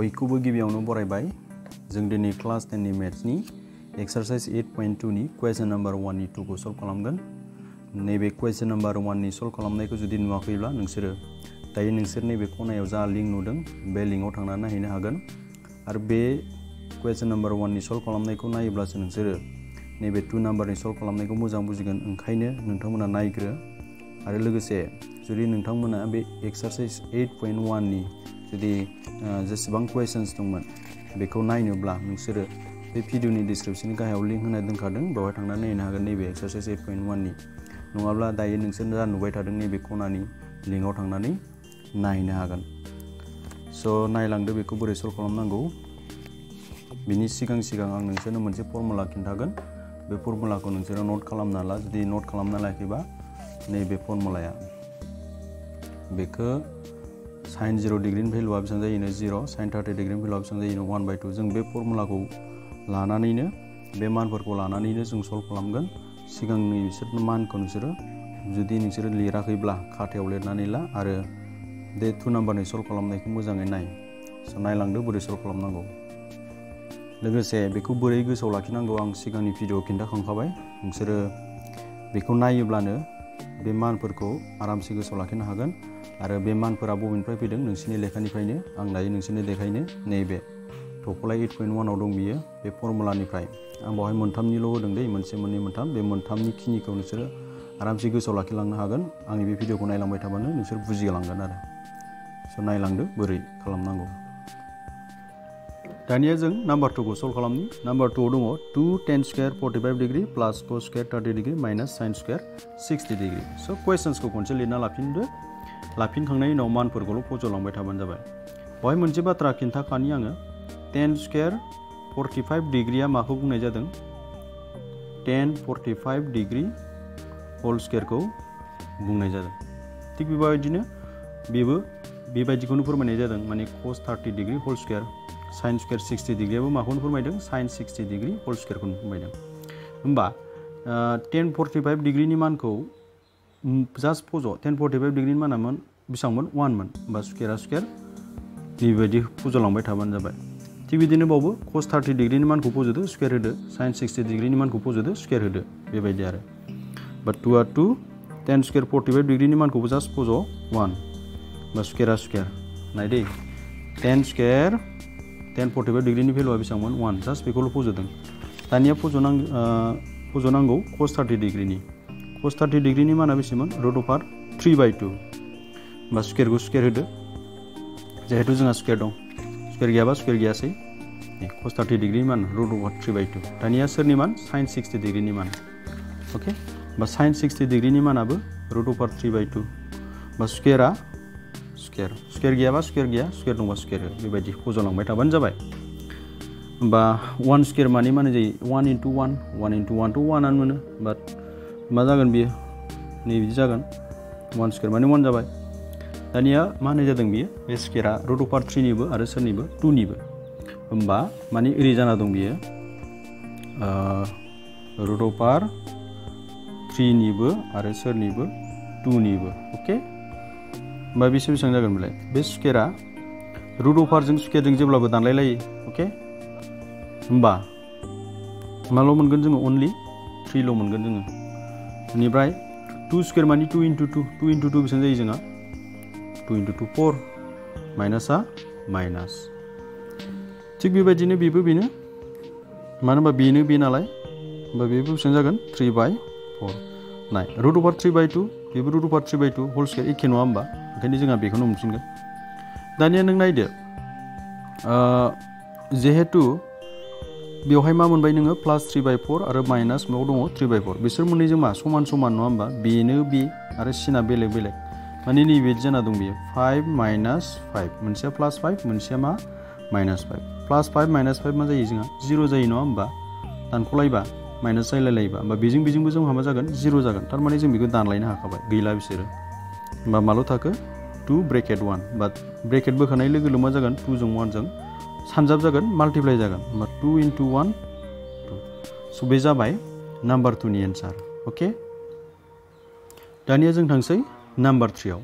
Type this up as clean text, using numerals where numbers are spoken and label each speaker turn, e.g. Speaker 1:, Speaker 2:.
Speaker 1: बयखौबो गिबियावनो बरायबाय जों दिनै क्लास 10 नि मैथ्सनि एक्सारसाइज 8.2 नि क्वेश्चन नम्बर 1 नि 2 खौ सल्व खालामगोन। नैबे क्वेश्चन नम्बर 1 नि सल्व खालामनायखौ जुदि नुवाखैब्ला नोंसोरो दायो नोंसोर नैबे खनायाव जा लिंक नुदों बे लिंकआव थांनानै नायहैनो हागोन आरो बे क्वेश्चन नम्बर 1 नि सल्व खालामनायखौ नायोब्लासो नोंसोरो नैबे 2 नम्बरनि सल्व खालामनायखौ मोजां बुजिगोन। ओंखायनो नोंथांमोना नायग्रो आरो लोगोसे जुदि नोंथांमोना बे एक्सारसाइज 8.1 नि जुदि जेसेबां क्वेश्चन्स दंमोन बेखौ नायनोब्ला नोंसोरो बे भिडिअनि डिसक्रिप्शननि गाहायाव लिंक होनाय दोनखादों, बेवहाय थांनानै नायनो हागोन नैबे एक्सारसाइज 8.1 नि। नङाब्ला दायो नोंसोर जा नुबाय थादों नैबे खनानि लिंकआव थांनानै नायनो हागोन। स' नायलांदो बेखौ बोरै सल्व खालामनांगौ। बिनि सिगां आं नोंसोरनो मोनसे फर्मुला खिन्थागोन। बे फर्मुलाखौ नोंसोरो नोट खालामना ला। जुदि नोट खालामना लायाखैबा नैबे फर्मुलाया बेखौ sin 0 डिग्रीनि भेलुआ बेसेबां जायोनो 0, sin 30 डिग्रीनि भेलुआ बेसेबां जायोनो 1/2। जों बे फर्मुलाखौ लानानैनो बे मानफोरखौ लानानैनो जों सल्व खालामगोन। सिगांनि बिसोर मानखौ नोंसोरो जुदि नोंसोरो लिराखैब्ला खातायाव लिरनानै ला आरो बे 2 नाम्बारनि सल्व खालामनायखौ मोजाङै नाय। स' नायलांदो बोरै सल्व खालामनांगौ। लोगोसे बेखौ बोरै गोसोआव लाखिनांगौ आं सिगांनि भिडिअआव खिन्थाखांखाबाय। नोंसोरो बेखौ नायोब्लानो बे मानफोरखौ आरामसे गोसोआव लाखिनो हागोन आरो बे मानफोरा बबेनिफ्राय फैदों नोंसिनि लेखानिफ्रायनो। आं दायो नोंसोरनो देखायनो नैबे थख'लाय 8.1 आव दं बियो बे फर्मुलानिफ्राय। आं बेवहाय मोनथामनिल' होदों दै, मोनसे मोननै मोनथाम। बे मोनथामनि खिनिखौ नोंसोरो आरामसे गोसोआव लाखिलांनो हागोन। आंनि बे भिडिअखौ नायलांबाय थाबानो नोंसोर बुजिलांगोन आरो। स' नायलांदो बोरै खालामनांगौ। दानिया जों नाम्बार 2 खौ सल्व खालामनि। नाम्बार 2 आव दङ 2 tan square 45 degree plus cos square 30 degree minus sin square 60 degree. स' क्वेश्चन्सखौ खनसे लिरना लाफिनदो। लाफिनखांनायनि उनाव मानफोरखौल' फज'लांबाय थाबानो जाबाय। बेवहाय मोनसे बाथ्रा खिन्थाखानि आङो, tan स्क्वायर 45 डिग्रीया माखौ बुंनाय जादों? tan 45 डिग्री होल स्क्वायरखौ बुंनाय जादों। थिग बेबायदिनो बेबो बेबायदिखौनो फोरमायनाय जादों, माने cos 30 degree whole square sin square 60 डिग्रीयाबो माखौनो फोरमायदों? sin 60 डिग्री होल स्क्वायरखौनो फोरमायदों। होमबा tan 45 डिग्रीनि मानखौ जास्ट फज' tan 45 डिग्रीनि माना बेसेबांमोन? 1 मोन। होमबा स्क्वायरा स्क्वायर बेबायदि फज'लांबाय थाबानो जाबाय। थिग बिदिनो बावबो cos 30 डिग्रीनि मानखौ फज'दो स्क्वायर होदो, sin 60 डिग्रीनि मानखौ फज'दो स्क्वायर होदो, बेबायदि आरो। बा 2 आ 2, tan स्क्वायर 45 डिग्रीनि मानखौबो जास्ट फज' 1, बा स्क्वायरा स्क्वायर। नाय दै, tan स्क्वायर tan 45 डिग्रीनि भेलुआ बेसेबांमोन? 1, जास्ट बेखौल' फज'दों। दानिया फज'नांगौ cos 30 डिग्रीनि। cos 30 डिग्रीनि माना बेसेमोन? √3/2। बा स्क्वायरखौ स्क्वायर होदो, जिहेतु जोंहा स्क्वायर दं। स्क्वायर गैयाबा स्क्वायर गैयासै। cos 30 डिग्रीनि मान √3/2। दानिया सोरनि मान? sin 60 डिग्रीनि मान। अके, बा sin 60 डिग्रीनि मानाबो √3/2। बा स्क्वायरा स्क्वायर। स्क्वायर गैयाबा स्क्वायर गैया, स्क्वायर दंबा स्क्वायर हो, बेबायदि फज'लांबाय थाबानो जाबाय। होमबा 1 स्क्वायर मानि माने जायो 1 × 1, 1 × 1 थ' 1 आनो मोनो। बाट मा जागोन बियो? नैबिदि जागोन, 1 स्क्वायर माने 1 जाबाय। दानिया मा होनाय जादों बियो? बे स्क्वायरा √3निबो आरो सोरनिबो? 2निबो। होमबा माने ओरै जाना दं बियो √3निबो आरो सोरनिबो? 2निबो। अके, होमबा बेसेबां जागोन बेलाय? बे स्क्वायरा √3जों स्क्वायरजों जेब्लाबो दानलायलायो। अके, होमबा माल' मोनगोन जोङो? अनलि 3ल' मोनगोन जोङो। बेनिफ्राय 2 स्क्वायर मानि 2 × 2, 2 × 2 बेसेबां जायो जोंहा? 2 × 2 4, माइनासआ माइनास। थिग बेबायदिनो बेबो बेनो, मानो होनबा बेनो बे नालाय। होमबा बेबो बेसेबां जागोन? 3/4। नाय, √3/2 बेबो √3/2 होल स्क्वायर एखे नङा होमबा? ओंखायनो जोंहा बेखौनो मोनफिनगोन। दानिया नों नायदो, जिहेतु बेवहाय मा मोनबाय नोङो? +3/4 आरो माइनास मायाव दङ? 3/4। बिसोर मोननैजों मा? समान समान नङा होमबा? बेनो बे आरो सिना बेलेग बेलेग। माने नैबायदि जाना दं बेयो 5 - 5। मोनसेया +5, मोनसेया मा? -5। +5 - 5 मा जायो जोंहा? 0 जायो नङा होमबा? दानख'लायबा माइनास जालायलायोबा, होमबा बेजोंबो जोंहा मा जागोन? 0 जागोन। थारमाने जों बेखौ दानलायनो हाखाबाय, गैला बिसोरो। होमबा माल' थाखो? 2/1। बाट ब्रेकेट बोखानाय लोगो लोगो मा जागोन? 2 जों 1 जों सानजाब जागोन, माल्टिप्लाइ जागोन। होमबा 2 × 1 2। स' बे जाबाय नाम्बार 2 नि एन्सार। अके, दानिया जों थांसै नाम्बार 3 आव।